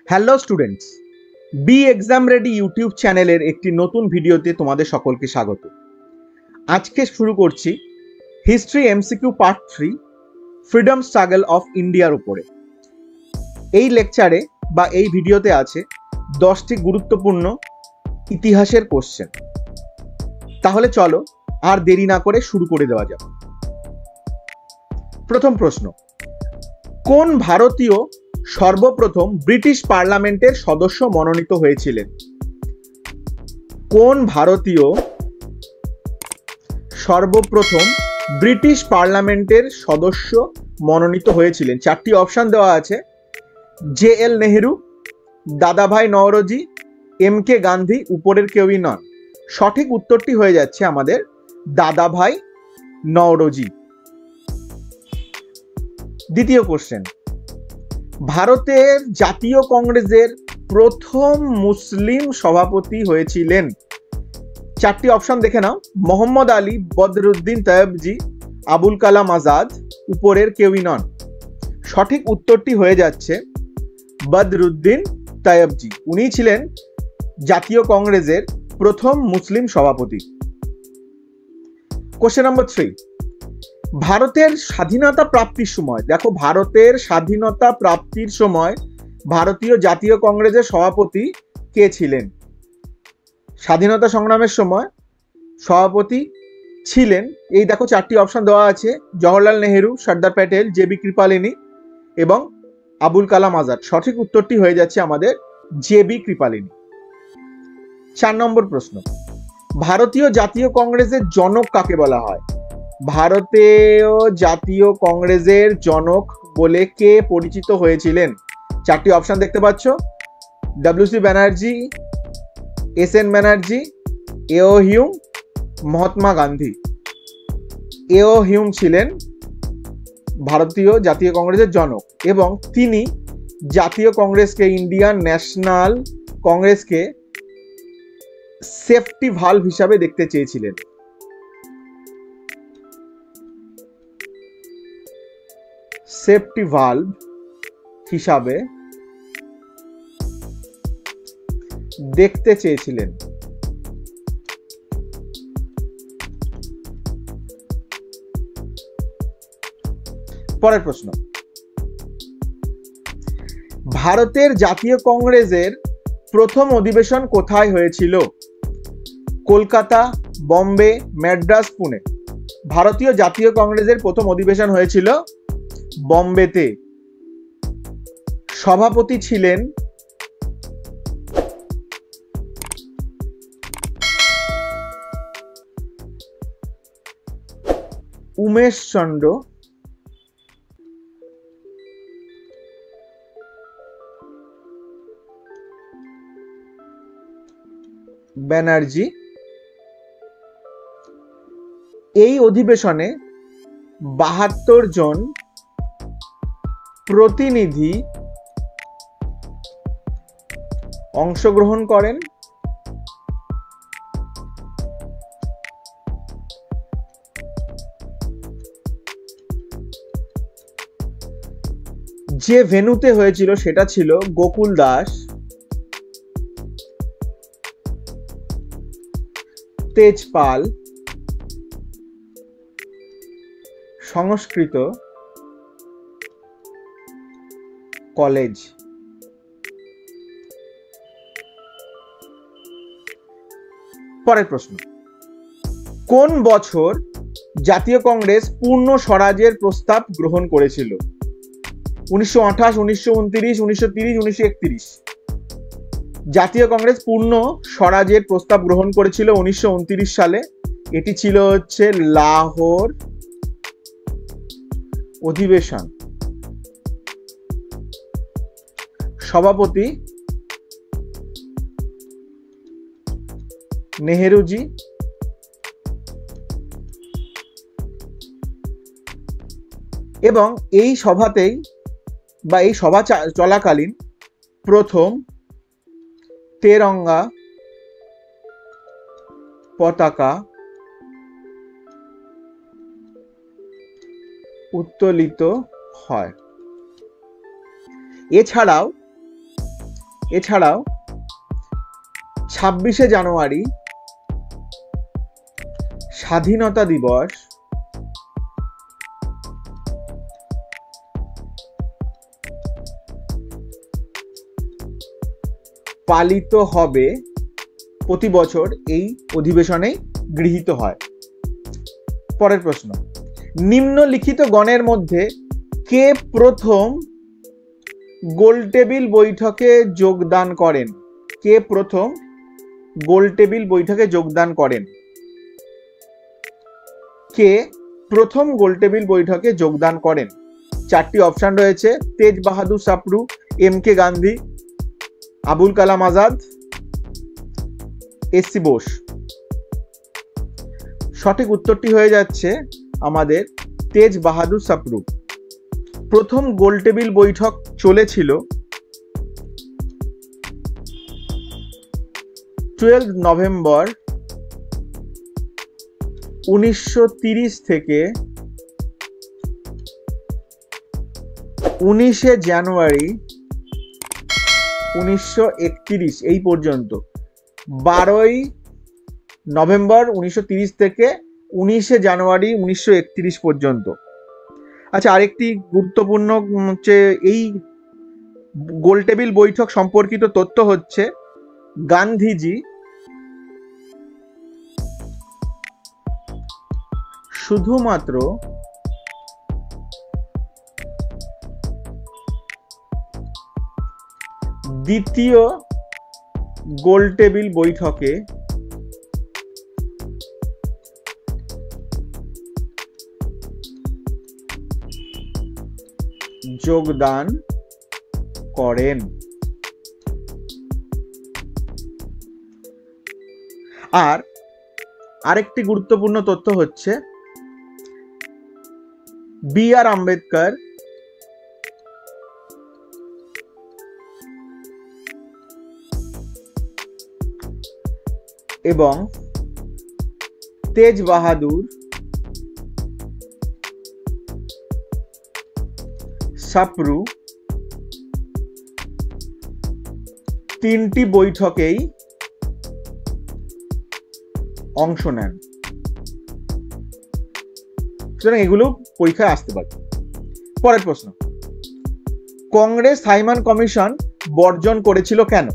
Hello students, be exam ready YouTube চ্যানেলের একটি নতুন ভিডিওতে তোমাদের সকলকে স্বাগত। আজকে শুরু করছি history MCQ part 3 freedom struggle of ইন্ডিয়ার উপরে। এই লেকচারে বা এই ভিডিওতে আছে 10টি গুরুত্বপূর্ণ ইতিহাসের কোশ্চেন। তাহলে চলো আর দেরি না করে শুরু করে দেওয়া যাক। প্রথম প্রশ্ন, কোন ভারতীয় সর্বপ্রথম ব্রিটিশ পার্লামেন্টের সদস্য মনোনীত হয়েছিলেন? কোন ভারতীয় সর্বপ্রথম ব্রিটিশ পার্লামেন্টের সদস্য মনোনীত হয়েছিলেন? চারটি অপশন দেওয়া আছে: জে এল নেহেরু, দাদাভাই নওরোজি, এম কে গান্ধী, উপরের কেউই নন। সঠিক উত্তরটি হয়ে যাচ্ছে আমাদের দাদাভাই নওরোজি। দ্বিতীয় কোশ্চেন, ভারতের জাতীয় কংগ্রেসের প্রথম মুসলিম সভাপতি হয়েছিলেন? চারটি অপশন দেখে নাও: মোহাম্মদ আলী, বদরুদ্দিন তৈয়বজি, আবুল কালাম আজাদ, উপরের কেউই নন। সঠিক উত্তরটি হয়ে যাচ্ছে বদরুদ্দিন তৈয়বজি। উনি ছিলেন জাতীয় কংগ্রেসের প্রথম মুসলিম সভাপতি। কোশ্চেন নম্বর 3, ভারতের স্বাধীনতা প্রাপ্তির সময়, দেখো ভারতের স্বাধীনতা প্রাপ্তির সময় ভারতীয় জাতীয় কংগ্রেসের সভাপতি কে ছিলেন? স্বাধীনতা সংগ্রামের সময় সভাপতি ছিলেন, এই দেখো চারটি অপশন দেওয়া আছে: জওহরলাল নেহেরু, সর্দার প্যাটেল, জে.বি. কৃপালিনী এবং আবুল কালাম আজাদ। সঠিক উত্তরটি হয়ে যাচ্ছে আমাদের জে.বি. কৃপালিনী। 4 নম্বর প্রশ্ন, ভারতীয় জাতীয় কংগ্রেসের জনক কাকে বলা হয়? ভারতীয় জাতীয় কংগ্রেসের জনক বলে কে পরিচিত হয়েছিলেন? চারটি অপশন দেখতে পাচ্ছ: W C. Banerjee, S N. Banerjee, A O. Hume, Mahatma Gandhi. A O. Hume ছিলেন ভারতীয় জাতীয় কংগ্রেসের জনক এবং তিনি জাতীয় কংগ্রেসকে, ইন্ডিয়ান ন্যাশনাল কংগ্রেসকে সেফটি ভালভ হিসাবে দেখতে চেয়েছিলেন। সেফটি ভালভ হিসাবে দেখতে চেয়েছিলেন। পরের প্রশ্ন, ভারতের জাতীয় কংগ্রেসের প্রথম অধিবেশন কোথায় হয়েছিল? কলকাতা, বম্বে, ম্যাড্রাস, পুনে। ভারতীয় জাতীয় কংগ্রেসের প্রথম অধিবেশন হয়েছিল বম্বেতে। সভাপতি ছিলেন উমেশ চন্দ্র ব্যানার্জি। এই অধিবেশনে 72 জন প্রতিনিধি অংশগ্রহণ করেন। যে ভেন্যুতে হয়েছিল সেটা ছিল গোকুল দাস, তেজপাল সংস্কৃত কলেজ। পরের প্রশ্ন, কোন বছর জাতীয় কংগ্রেস পূর্ণ স্বরাজের প্রস্তাব গ্রহণ করেছিল? 1928, 1929, 1930, 1931। জাতীয় কংগ্রেস পূর্ণ স্বরাজের প্রস্তাব গ্রহণ করেছিল 1929 সালে। এটি ছিল হচ্ছে লাহোর অধিবেশন। সভাপতি নেহেরুজি এবং এই সভাতেই বা এই সভা চলাকালীন প্রথম তেরঙ্গা পতাকা উত্তোলিত হয়। এছাড়াও এছাড়াও 26শে জানুয়ারি স্বাধীনতা দিবস পালিত হবে প্রতি বছর এই অধিবেশনেই গৃহীত হয়। পরের প্রশ্ন, নিম্নলিখিত গণের মধ্যে কে প্রথম গোলটেবিল বৈঠকে যোগদান করেন? কে প্রথম গোলটেবিল বৈঠকে যোগদান করেন? কে প্রথম গোলটেবিল বৈঠকে যোগদান করেন? চারটি অপশন রয়েছে, তেজ বাহাদুর সাপরু, M K Gandhi, Abul Kalam Azad, S C Bose. সঠিক উত্তরটি হয়ে যাচ্ছে আমাদের তেজ বাহাদুর সাপরু। প্রথম গোলটেবিল বৈঠক চলেছিল 12 নভেম্বর 1930 থেকে 19শে জানুয়ারি 1931 এই পর্যন্ত। 12ই নভেম্বর 1930 থেকে 19শে জানুয়ারি 1931 পর্যন্ত। আচ্ছা, আরেকটি গুরুত্বপূর্ণ হচ্ছে এই গোলটেবিল বৈঠক সম্পর্কিত তথ্য হচ্ছে, গান্ধীজি শুধুমাত্র দ্বিতীয় গোলটেবিল বৈঠকে যোগদান করেন। আর আরেকটি গুরুত্বপূর্ণ তথ্য হচ্ছে, বি আর আম্বেদকর এবং তেজ বাহাদুর সাপরু তিনটি বৈঠকেই অংশ নেন। সুতরাং এগুলো পরীক্ষায় আসতে পারে। পরের প্রশ্ন, কংগ্রেস সাইমন কমিশন বর্জন করেছিল কেন?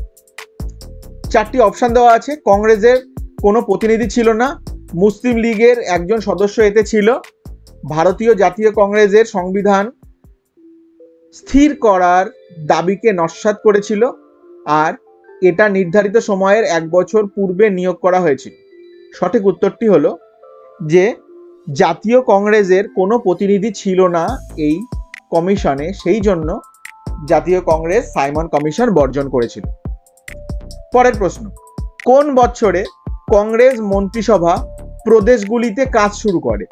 চারটি অপশন দেওয়া আছে। কংগ্রেসের কোনো প্রতিনিধি ছিল না, মুসলিম লীগের একজন সদস্য এতে ছিল, ভারতীয় জাতীয় কংগ্রেসের সংবিধান স্থির করার দাবিকে নস্যাৎ করেছিল, আর এটা নির্ধারিত সময়ের 1 বছর পূর্বে নিয়োগ করা হয়েছিল। সঠিক উত্তরটি হলো যে জাতীয় কংগ্রেসের কোনো প্রতিনিধি ছিল না এই কমিশনে, সেই জন্য জাতীয় কংগ্রেস সাইমন কমিশন বর্জন করেছিল। পরের প্রশ্ন, কোন বছরে কংগ্রেস মন্ত্রিসভা প্রদেশগুলিতে কাজ শুরু করে?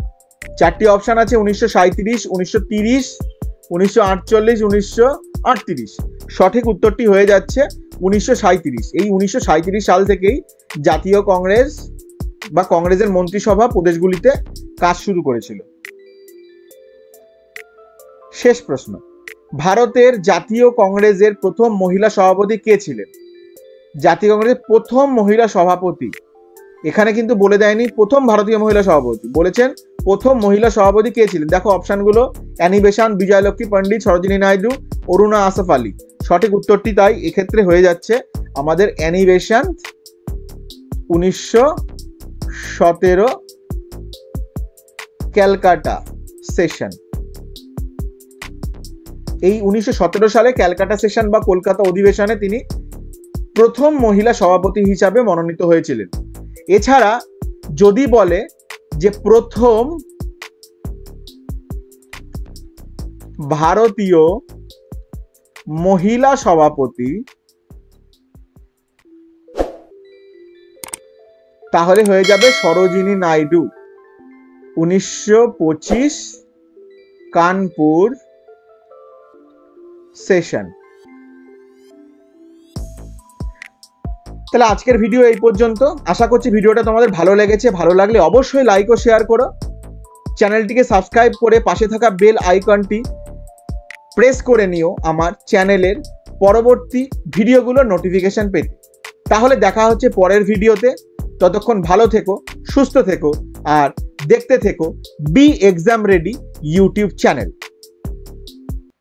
চারটি অপশন আছে, 1937, 1930, 1948, 1938। সঠিক উত্তরটি হয়ে যাচ্ছে 1937। এই 1937 সাল থেকেই জাতীয় কংগ্রেস বা কংগ্রেসের মন্ত্রিসভা প্রদেশগুলিতে কাজ শুরু করেছিল। শেষ প্রশ্ন, ভারতের জাতীয় কংগ্রেসের প্রথম মহিলা সভাপতি কে ছিলেন? জাতীয় কংগ্রেসের প্রথম মহিলা সভাপতি, এখানে কিন্তু বলে দেয়নি প্রথম ভারতীয় মহিলা সভাপতি, বলেছেন প্রথম মহিলা সভাপতি কে ছিলেন। দেখো অপশনগুলো, অ্যানি বেসান্ট, বিজয়লক্ষ্মী পণ্ডিত, সরোজিনী নাইডু, অরুণা আসফ আলী। সঠিক উত্তরটি তাই এক্ষেত্রে হয়ে যাচ্ছে আমাদের অ্যানি বেসান্ট, 1917 ক্যালকাটা সেশন। এই 1917 সালে ক্যালকাটা সেশন বা কলকাতা অধিবেশনে তিনি প্রথম মহিলা সভাপতি হিসাবে মনোনীত হয়েছিলেন। এছাড়া যদি বলে যে প্রথম ভারতীয় মহিলা সভাপতি, তাহলে হয়ে যাবে সরোজিনী নাইডু, 1925 কানপুর সেশন। তাহলে আজকের ভিডিও এই পর্যন্ত। আশা করছি ভিডিওটা তোমাদের ভালো লেগেছে। ভালো লাগলে অবশ্যই লাইক ও শেয়ার করো। চ্যানেলটিকে সাবস্ক্রাইব করে পাশে থাকা বেল আইকনটি প্রেস করে নিও আমার চ্যানেলের পরবর্তী ভিডিওগুলোর নোটিফিকেশন পেতে। তাহলে দেখা হচ্ছে পরের ভিডিওতে। ততক্ষণ ভালো থেকো, সুস্থ থেকো আর দেখতে থেকো be exam ready YouTube channel.